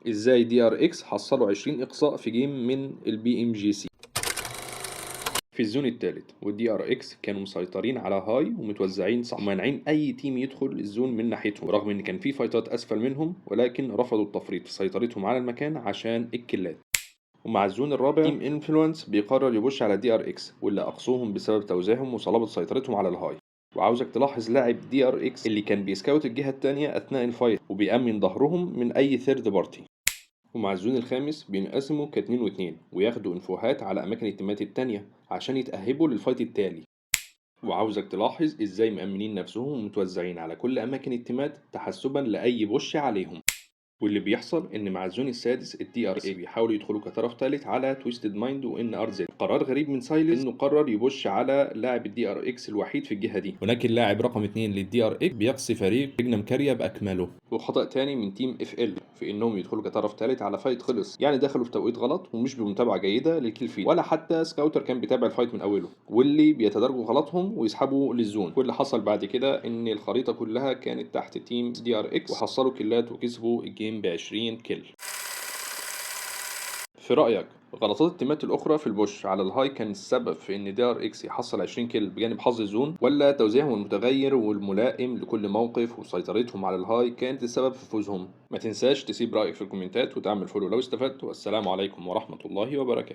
ازاي دي ار اكس حصلوا 20 اقصاء في جيم من البي ام جي سي. في الزون الثالث والدي ار اكس كانوا مسيطرين على هاي ومتوزعين صح ومانعين اي تيم يدخل الزون من ناحيتهم، رغم ان كان في فايتات اسفل منهم، ولكن رفضوا التفريط في سيطرتهم على المكان عشان الكلات. ومع الزون الرابع تيم انفلونس بيقرر يبوش على دي ار اكس واللي اقصوهم بسبب توزيعهم وصلابة سيطرتهم على الهاي. وعاوزك تلاحظ لاعب دي ار اكس اللي كان بيسكاوت الجهة التانية اثناء الفايت وبيأمن ظهرهم من اي ثيرد بارتي. ومع الزون الخامس بينقسموا كاتنين واتنين وياخدوا انفوهات على اماكن التيمات التانية عشان يتأهبوا للفايت التالي. وعاوزك تلاحظ ازاي مأمنين نفسهم ومتوزعين على كل اماكن التيمات تحسبا لاي بوش عليهم. واللي بيحصل ان مع الزون السادس الدي ار اي بيحاولوا يدخلوا كطرف ثالث على تويستد مايند وان ار زد. قرار غريب من سايلنس انه قرر يبش على لاعب الدي ار اكس الوحيد في الجهه دي، ولكن لاعب رقم 2 للدي ار اكس بيقصي فريق لجنة مكاريا باكمله. وخطأ تاني من تيم اف ال في انهم يدخلوا كطرف ثالث على فايت خلص، يعني دخلوا في توقيت غلط ومش بمتابعه جيده للكيل فيد، ولا حتى سكاوتر كان بيتابع الفايت من اوله، واللي بيتدرجوا غلطهم ويسحبوا للزون. واللي حصل بعد كده ان الخريطه كلها كانت تحت تيم دي ار اكس وحصلوا كيلات وكسبوا الجيم ب 20 كيل. في رأيك غلطات التيمات الأخرى في البوش على الهاي كان السبب في إن دي ار إكس يحصل 20 كيل بجانب حظ الزون، ولا توزيعهم المتغير والملائم لكل موقف وسيطرتهم على الهاي كانت السبب في فوزهم؟ ما تنساش تسيب رأيك في الكومنتات وتعمل فولو لو استفدت، والسلام عليكم ورحمة الله وبركاته.